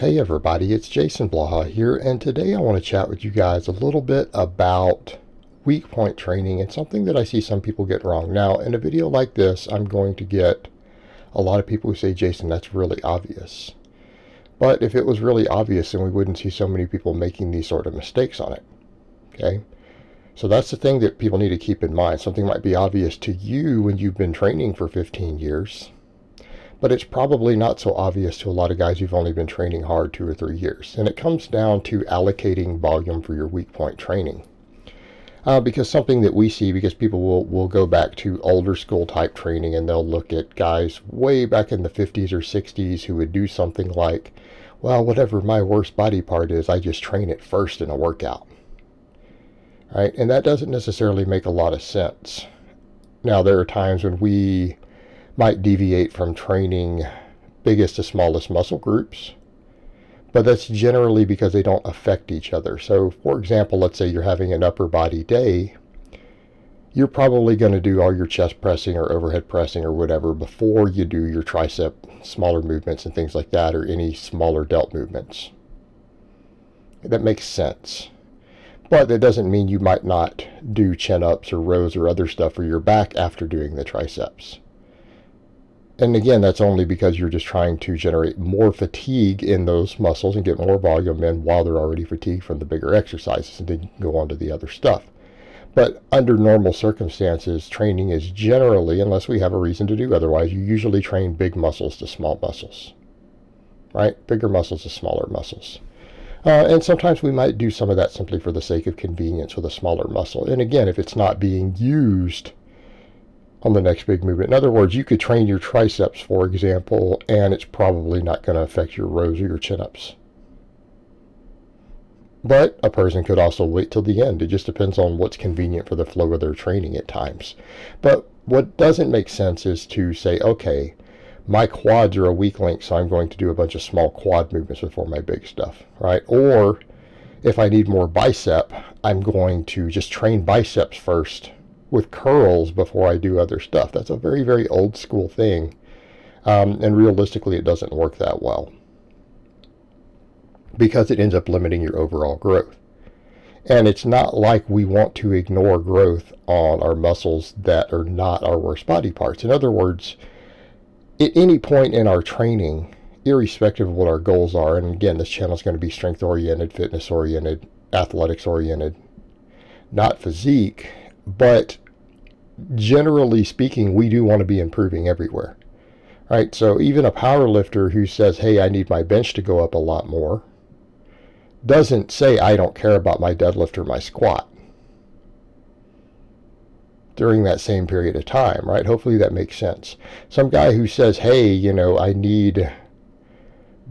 Hey everybody, it's Jason Blaha here, and today I want to chat with you guys a little bit about weak point training and something that I see some people get wrong. Now, in a video like this, I'm going to get a lot of people who say, Jason, that's really obvious. But if it was really obvious, then we wouldn't see so many people making these sort of mistakes on it. Okay? So that's the thing that people need to keep in mind. Something might be obvious to you when you've been training for 15 years. But it's probably not so obvious to a lot of guys who've only been training hard 2 or 3 years. And it comes down to allocating volume for your weak point training. Because something that we see, because people will go back to older school type training and they'll look at guys way back in the 50s or 60s who would do something like, well, whatever my worst body part is, I just train it first in a workout. Right? And that doesn't necessarily make a lot of sense. Now, there are times when we might deviate from training biggest to smallest muscle groups, but that's generally because they don't affect each other. So, for example, let's say you're having an upper body day, you're probably going to do all your chest pressing or overhead pressing or whatever before you do your tricep smaller movements and things like that, or any smaller delt movements. That makes sense. But that doesn't mean you might not do chin-ups or rows or other stuff for your back after doing the triceps. And again, that's only because you're just trying to generate more fatigue in those muscles and get more volume in while they're already fatigued from the bigger exercises, and then you can go on to the other stuff. But under normal circumstances, training is generally, unless we have a reason to do otherwise, you usually train big muscles to small muscles, right? Bigger muscles to smaller muscles. And sometimes we might do some of that simply for the sake of convenience with a smaller muscle. And again, if it's not being used on the next big movement. In other words, you could train your triceps, for example, and it's probably not going to affect your rows or your chin-ups. But a person could also wait till the end. It just depends on what's convenient for the flow of their training at times. But what doesn't make sense is to say, okay, my quads are a weak link, so I'm going to do a bunch of small quad movements before my big stuff, right? Or if I need more bicep, I'm going to just train biceps first with curls before I do other stuff. That's a very, very old school thing. And realistically, it doesn't work that well because it ends up limiting your overall growth. And it's not like we want to ignore growth on our muscles that are not our worst body parts. In other words, at any point in our training, irrespective of what our goals are, and again, this channel is going to be strength oriented, fitness oriented, athletics oriented, not physique, but generally speaking, we do want to be improving everywhere, right? So even a power lifter who says, hey, I need my bench to go up a lot more, doesn't say, I don't care about my deadlift or my squat during that same period of time, right? Hopefully that makes sense. Some guy who says, hey, I need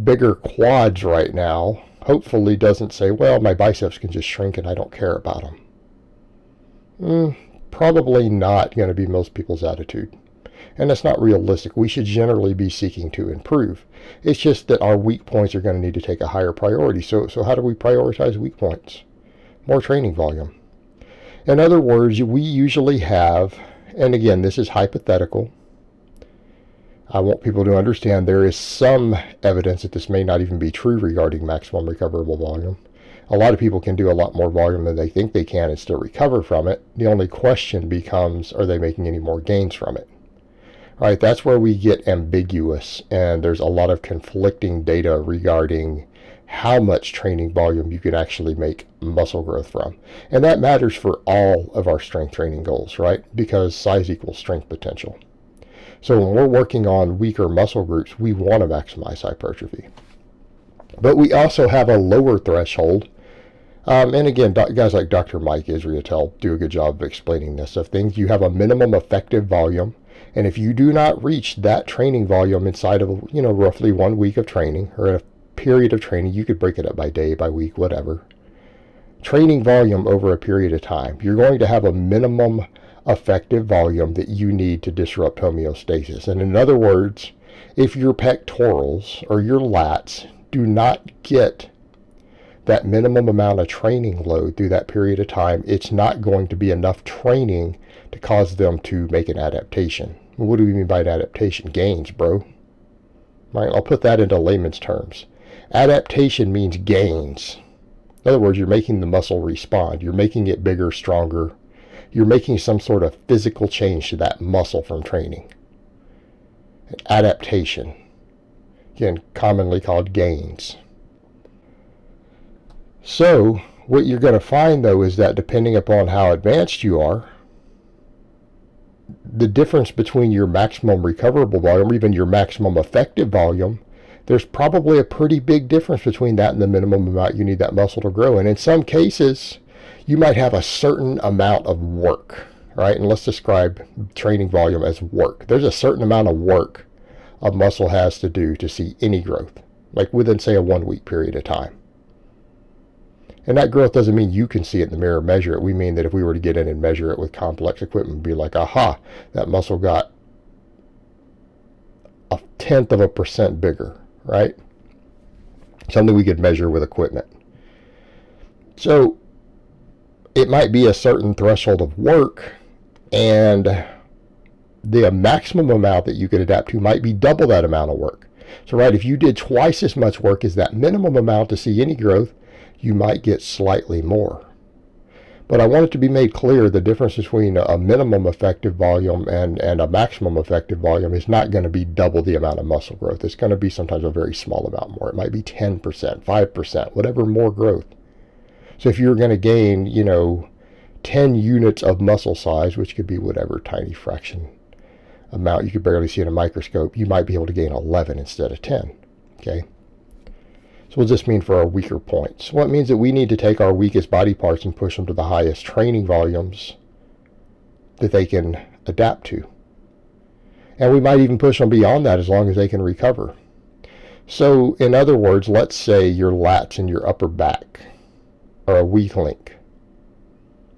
bigger quads right now, hopefully doesn't say, well, my biceps can just shrink and I don't care about them. Probably not going to be most people's attitude. And that's not realistic. We should generally be seeking to improve. It's just that our weak points are going to need to take a higher priority. So how do we prioritize weak points? More training volume. In other words, we usually have, and again, this is hypothetical. I want people to understand there is some evidence that this may not even be true regarding maximum recoverable volume. A lot of people can do a lot more volume than they think they can and still recover from it. The only question becomes, are they making any more gains from it? All right, that's where we get ambiguous, and there's a lot of conflicting data regarding how much training volume you can actually make muscle growth from. And that matters for all of our strength training goals, right? Because size equals strength potential. So when we're working on weaker muscle groups, we want to maximize hypertrophy. But we also have a lower threshold. And again, guys like Dr. Mike Israetel do a good job of explaining this of things. You have a minimum effective volume, and if you do not reach that training volume inside of roughly 1 week of training or a period of training, you could break it up by day, by week, whatever. Training volume over a period of time, you're going to have a minimum effective volume that you need to disrupt homeostasis. And in other words, if your pectorals or your lats do not get that minimum amount of training load through that period of time, it's not going to be enough training to cause them to make an adaptation. What do we mean by an adaptation? Gains, bro. Right? I'll put that into layman's terms. Adaptation means gains. In other words, you're making the muscle respond. You're making it bigger, stronger. You're making some sort of physical change to that muscle from training. Adaptation, again, commonly called gains. So what you're going to find, though, is that depending upon how advanced you are, the difference between your maximum recoverable volume, or even your maximum effective volume, there's probably a pretty big difference between that and the minimum amount you need that muscle to grow. And in some cases, you might have a certain amount of work, right? And let's describe training volume as work. There's a certain amount of work a muscle has to do to see any growth, like within, say, a 1 week period of time. And that growth doesn't mean you can see it in the mirror and measure it. We mean that if we were to get in and measure it with complex equipment, be like, aha, that muscle got 0.1% bigger, right? Something we could measure with equipment. So it might be a certain threshold of work, and the maximum amount that you could adapt to might be double that amount of work. So, right, if you did twice as much work as that minimum amount to see any growth, you might get slightly more. But I want it to be made clear the difference between a minimum effective volume and a maximum effective volume is not going to be double the amount of muscle growth. It's going to be sometimes a very small amount more. It might be 10%, 5%, whatever more growth. So if you're going to gain, 10 units of muscle size, which could be whatever tiny fraction amount you could barely see in a microscope, you might be able to gain 11 instead of 10. Okay? So what does this mean for our weaker points? Well, it means that we need to take our weakest body parts and push them to the highest training volumes that they can adapt to. And we might even push them beyond that as long as they can recover. So, in other words, let's say your lats and your upper back are a weak link.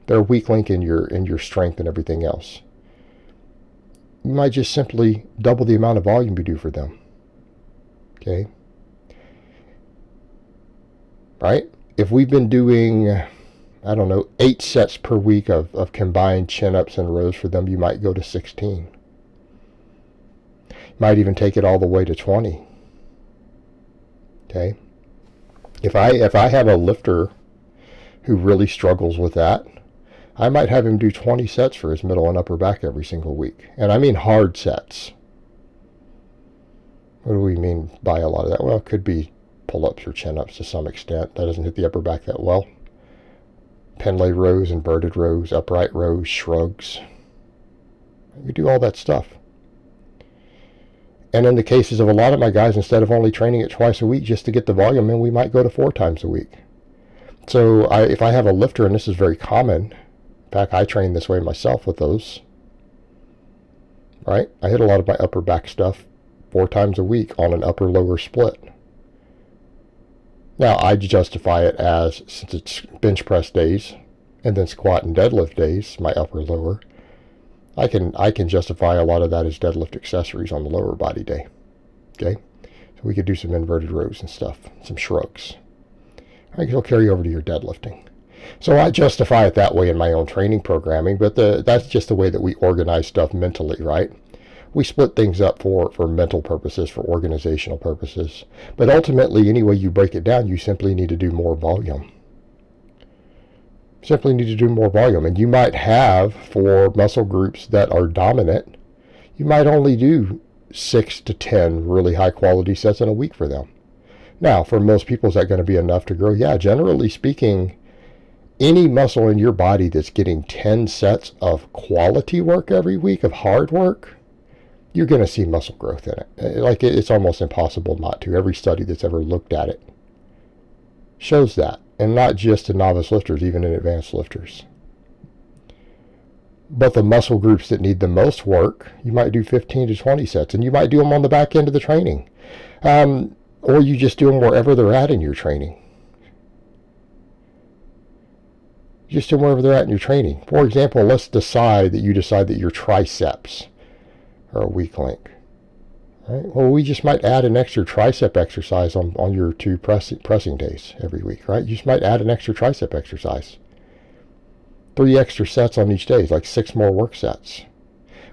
They're a weak link in your strength and everything else. You might just simply double the amount of volume you do for them. Okay? Right? If we've been doing, 8 sets per week of combined chin-ups and rows for them, you might go to 16. You might even take it all the way to 20. Okay? If I have a lifter who really struggles with that, I might have him do 20 sets for his middle and upper back every single week. And I mean hard sets. What do we mean by a lot of that? Well, it could be pull-ups or chin-ups to some extent. That doesn't hit the upper back that well. Pendlay rows, inverted rows, upright rows, shrugs. We do all that stuff. And in the cases of a lot of my guys, instead of only training it twice a week just to get the volume in, we might go to 4 times a week. So if I have a lifter, and this is very common, in fact, I train this way myself with those, right? I hit a lot of my upper back stuff 4 times a week on an upper-lower split. Now, I justify it as, since it's bench press days, and then squat and deadlift days, my upper-lower, I can justify a lot of that as deadlift accessories on the lower body day. Okay? So we could do some inverted rows and stuff, some shrugs. I think it'll carry over to your deadlifting. So I justify it that way in my own training programming, but that's just the way that we organize stuff mentally, right? We split things up for mental purposes, for organizational purposes. But ultimately, any way you break it down, you simply need to do more volume. Simply need to do more volume. And you might have, for muscle groups that are dominant, you might only do 6 to 10 really high quality sets in a week for them. Now, for most people, is that going to be enough to grow? Yeah, generally speaking, any muscle in your body that's getting 10 sets of quality work every week, of hard work, you're going to see muscle growth in it. Like, it's almost impossible not to. Every study that's ever looked at it shows that. And not just in novice lifters, even in advanced lifters. But the muscle groups that need the most work, you might do 15 to 20 sets. And you might do them on the back end of the training. Or you just do them wherever they're at in your training. Just do them wherever they're at in your training. For example, let's decide that your triceps are a weak link. Right? Well, we just might add an extra tricep exercise on your 2 pressing days every week, right? You just might add an extra tricep exercise. 3 extra sets on each day, like 6 more work sets.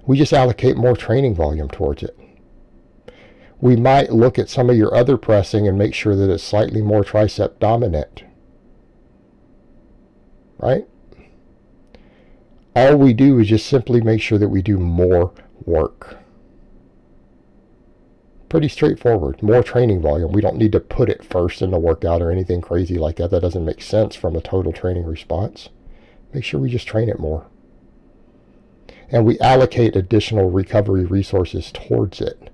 We just allocate more training volume towards it. We might look at some of your other pressing and make sure that it's slightly more tricep dominant, right? All we do is just simply make sure that we do more work. Pretty straightforward. More training volume. We don't need to put it first in the workout or anything crazy like that. That doesn't make sense from a total training response. Make sure we just train it more. And we allocate additional recovery resources towards it.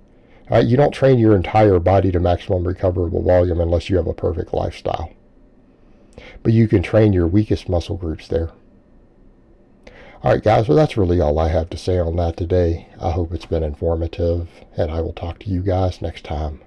You don't train your entire body to maximum recoverable volume unless you have a perfect lifestyle. But you can train your weakest muscle groups there. Alright guys, well that's really all I have to say on that today. I hope it's been informative, and I will talk to you guys next time.